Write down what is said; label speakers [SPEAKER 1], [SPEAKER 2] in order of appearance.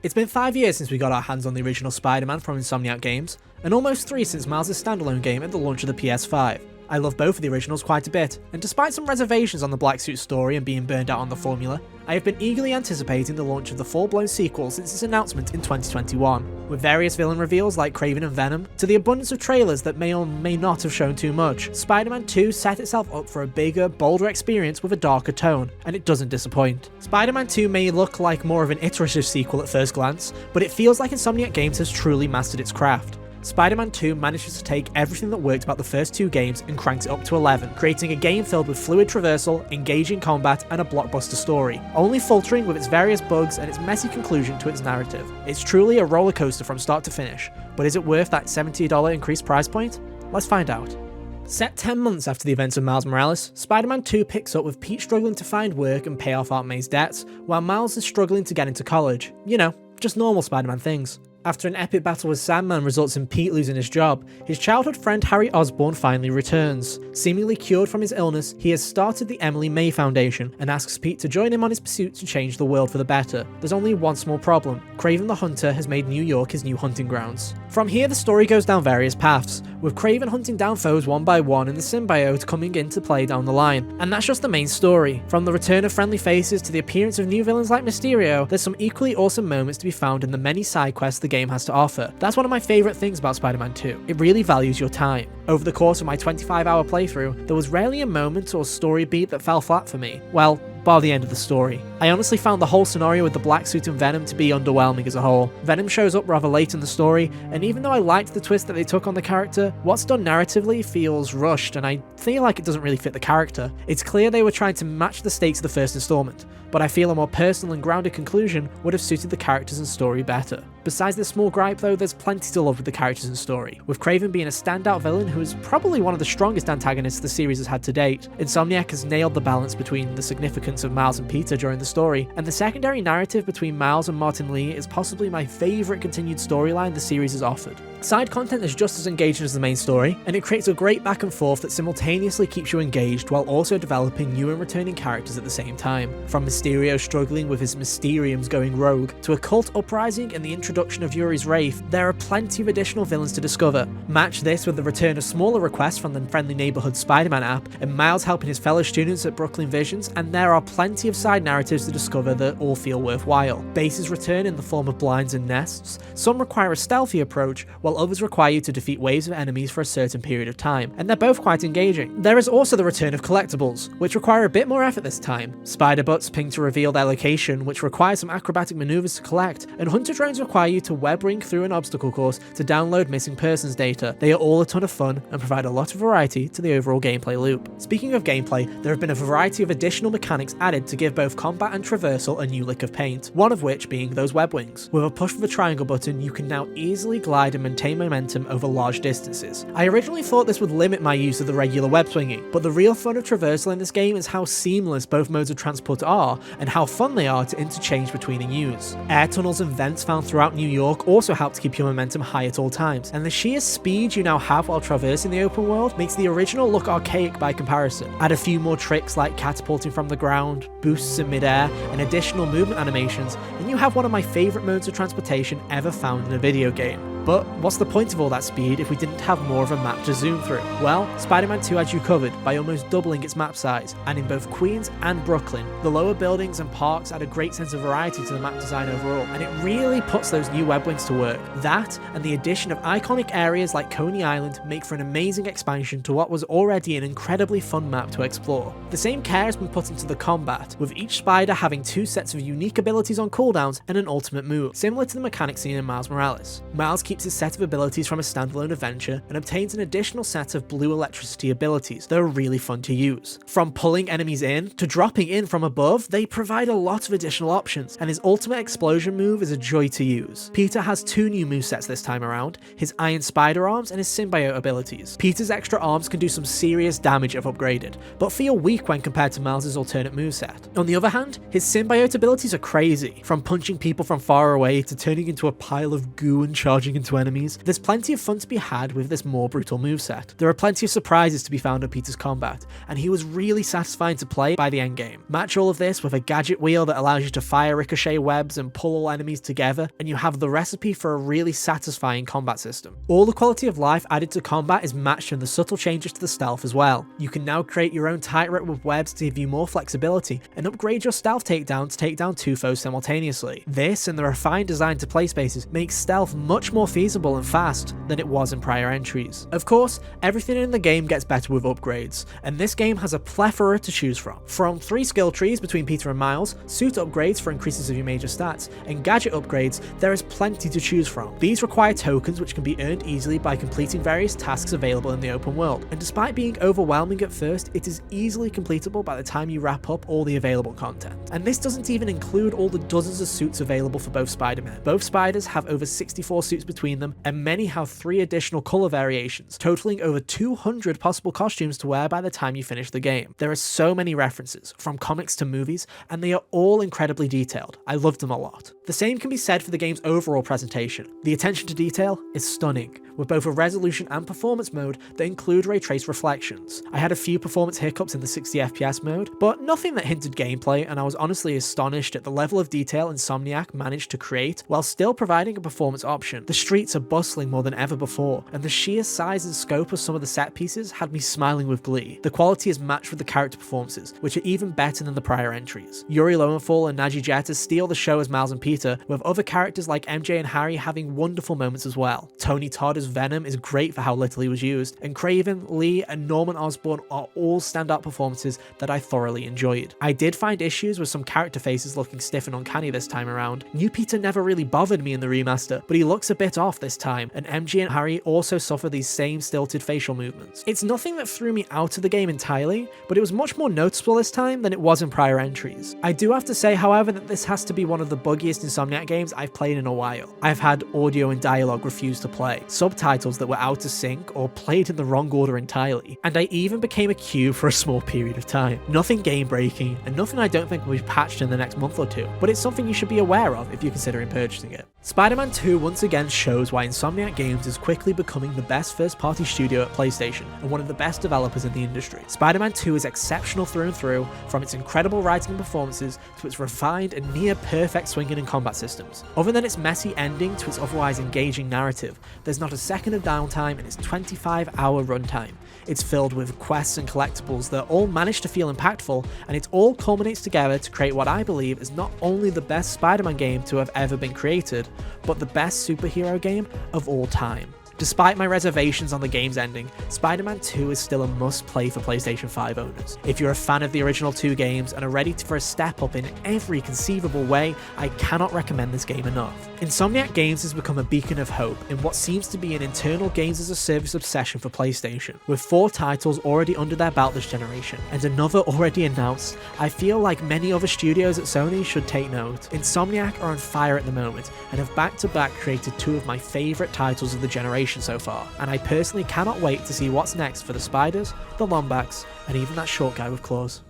[SPEAKER 1] It's been 5 years since we got our hands on the original Spider-Man from Insomniac Games, and almost 3 since Miles' standalone game at the launch of the PS5. I love both of the originals quite a bit, and despite some reservations on the Black Suit story and being burned out on the formula, I have been eagerly anticipating the launch of the full-blown sequel since its announcement in 2021, with various villain reveals like Kraven and Venom, to the abundance of trailers that may or may not have shown too much. Spider-Man 2 set itself up for a bigger, bolder experience with a darker tone, and it doesn't disappoint. Spider-Man 2 may look like more of an iterative sequel at first glance, but it feels like Insomniac Games has truly mastered its craft. Spider-Man 2 manages to take everything that worked about the first 2 games and cranks it up to 11, creating a game filled with fluid traversal, engaging combat, and a blockbuster story, only faltering with its various bugs and its messy conclusion to its narrative. It's truly a roller coaster from start to finish, but is it worth that $70 increased price point? Let's find out. Set 10 months after the events of Miles Morales, Spider-Man 2 picks up with Pete struggling to find work and pay off Aunt May's debts, while Miles is struggling to get into college. You know, just normal Spider-Man things. After an epic battle with Sandman results in Pete losing his job, his childhood friend Harry Osborn finally returns. Seemingly cured from his illness, he has started the Emily May Foundation and asks Pete to join him on his pursuit to change the world for the better. There's only one small problem: Kraven the Hunter has made New York his new hunting grounds. From here the story goes down various paths, with Kraven hunting down foes one by one and the symbiote coming into play down the line. And that's just the main story. From the return of friendly faces to the appearance of new villains like Mysterio, there's some equally awesome moments to be found in the many side quests the game has to offer. That's one of my favourite things about Spider-Man 2. It really values your time. Over the course of my 25-hour playthrough, there was rarely a moment or story beat that fell flat for me. Well, bar the end of the story. I honestly found the whole scenario with the Black Suit and Venom to be underwhelming as a whole. Venom shows up rather late in the story, and even though I liked the twist that they took on the character, what's done narratively feels rushed, and I feel like it doesn't really fit the character. It's clear they were trying to match the stakes of the first installment, but I feel a more personal and grounded conclusion would have suited the characters and story better. Besides this small gripe though, there's plenty to love with the characters and story, with Kraven being a standout villain who is probably one of the strongest antagonists the series has had to date. Insomniac has nailed the balance between the significance of Miles and Peter during the story, and the secondary narrative between Miles and Martin Lee is possibly my favourite continued storyline the series has offered. Side content is just as engaging as the main story, and it creates a great back and forth that simultaneously keeps you engaged while also developing new and returning characters at the same time. From Mysterio struggling with his Mysteriums going rogue, to a cult uprising and the introduction of Yuri's Wraith, there are plenty of additional villains to discover. Match this with the return of smaller requests from the friendly neighbourhood Spider-Man app, and Miles helping his fellow students at Brooklyn Visions, and there are plenty of side narratives to discover that all feel worthwhile. Bases return in the form of blinds and nests, some require a stealthy approach, while others require you to defeat waves of enemies for a certain period of time, and they're both quite engaging. There is also the return of collectibles, which require a bit more effort this time. Spider butts ping to reveal their location, which requires some acrobatic maneuvers to collect, and hunter drones require you to web ring through an obstacle course to download missing persons data. They are all a ton of fun and provide a lot of variety to the overall gameplay loop. Speaking of gameplay, there have been a variety of additional mechanics added to give both combat and traversal a new lick of paint, one of which being those web wings. With a push of the triangle button, you can now easily glide and maintain momentum over large distances. I originally thought this would limit my use of the regular web swinging, but the real fun of traversal in this game is how seamless both modes of transport are, and how fun they are to interchange between and use. Air tunnels and vents found throughout New York also help to keep your momentum high at all times, and the sheer speed you now have while traversing the open world makes the original look archaic by comparison. Add a few more tricks like catapulting from the ground, boosts in midair, and additional movement animations, and you have one of my favourite modes of transportation ever found in a video game. But what's the point of all that speed if we didn't have more of a map to zoom through? Well, Spider-Man 2 had you covered by almost doubling its map size, and in both Queens and Brooklyn, the lower buildings and parks add a great sense of variety to the map design overall, and it really puts those new web wings to work. That, and the addition of iconic areas like Coney Island, make for an amazing expansion to what was already an incredibly fun map to explore. The same care has been put into the combat, with each spider having 2 sets of unique abilities on cooldowns and an ultimate move, similar to the mechanics seen in Miles Morales. Miles keeps his set of abilities from a standalone adventure and obtains an additional set of blue electricity abilities that are really fun to use. From pulling enemies in to dropping in from above, they provide a lot of additional options, and his ultimate explosion move is a joy to use. Peter has 2 new movesets this time around, his Iron Spider arms and his symbiote abilities. Peter's extra arms can do some serious damage if upgraded, but feel weak when compared to Miles' alternate moveset. On the other hand, his symbiote abilities are crazy, from punching people from far away to turning into a pile of goo and charging into into enemies, there's plenty of fun to be had with this more brutal moveset. There are plenty of surprises to be found in Peter's combat, and he was really satisfying to play by the endgame. Match all of this with a gadget wheel that allows you to fire ricochet webs and pull all enemies together, and you have the recipe for a really satisfying combat system. All the quality of life added to combat is matched in the subtle changes to the stealth as well. You can now create your own tightrope with webs to give you more flexibility, and upgrade your stealth takedown to take down 2 foes simultaneously. This and the refined design to play spaces makes stealth much more feasible and fast than it was in prior entries. Of course, everything in the game gets better with upgrades, and this game has a plethora to choose from. From 3 skill trees between Peter and Miles, suit upgrades for increases of your major stats, and gadget upgrades, there is plenty to choose from. These require tokens which can be earned easily by completing various tasks available in the open world, and despite being overwhelming at first, it is easily completable by the time you wrap up all the available content. And this doesn't even include all the dozens of suits available for both Spider-Men. Both Spiders have over 64 suits between them, and many have 3 additional colour variations, totaling over 200 possible costumes to wear by the time you finish the game. There are so many references, from comics to movies, and they are all incredibly detailed. I loved them a lot. The same can be said for the game's overall presentation. The attention to detail is stunning, with both a resolution and performance mode that include ray trace reflections. I had a few performance hiccups in the 60 FPS mode, but nothing that hindered gameplay, and I was honestly astonished at the level of detail Insomniac managed to create while still providing a performance option. The streets are bustling more than ever before, and the sheer size and scope of some of the set pieces had me smiling with glee. The quality is matched with the character performances, which are even better than the prior entries. Yuri Lowenthal and Najee Jetta steal the show as Miles and Peter, with other characters like MJ and Harry having wonderful moments as well. Tony Todd as Venom is great for how little he was used, and Craven, Lee, and Norman Osborn are all standout performances that I thoroughly enjoyed. I did find issues with some character faces looking stiff and uncanny this time around. New Peter never really bothered me in the remaster, but he looks a bit off this time, and MJ and Harry also suffer these same stilted facial movements. It's nothing that threw me out of the game entirely, but it was much more noticeable this time than it was in prior entries. I do have to say, however, that this has to be one of the buggiest Insomniac games I've played in a while. I've had audio and dialogue refuse to play, subtitles that were out of sync or played in the wrong order entirely, and I even became a queue for a small period of time. Nothing game breaking, and nothing I don't think will be patched in the next month or two, but it's something you should be aware of if you're considering purchasing it. Spider-Man 2 once again shows why Insomniac Games is quickly becoming the best first-party studio at PlayStation and one of the best developers in the industry. Spider-Man 2 is exceptional through and through, from its incredible writing and performances to its refined and near-perfect swinging and combat systems. Other than its messy ending to its otherwise engaging narrative, there's not a second of downtime in its 25-hour runtime. It's filled with quests and collectibles that all manage to feel impactful, and it all culminates together to create what I believe is not only the best Spider-Man game to have ever been created, but the best superhero game of all time. Despite my reservations on the game's ending, Spider-Man 2 is still a must-play for PlayStation 5 owners. If you're a fan of the original 2 games and are ready for a step up in every conceivable way, I cannot recommend this game enough. Insomniac Games has become a beacon of hope in what seems to be an internal games-as-a-service obsession for PlayStation. With 4 titles already under their belt this generation, and another already announced, I feel like many other studios at Sony should take note. Insomniac are on fire at the moment, and have back-to-back created 2 of my favourite titles of the generation so far, and I personally cannot wait to see what's next for the Spiders, the Lombax, and even that short guy with claws.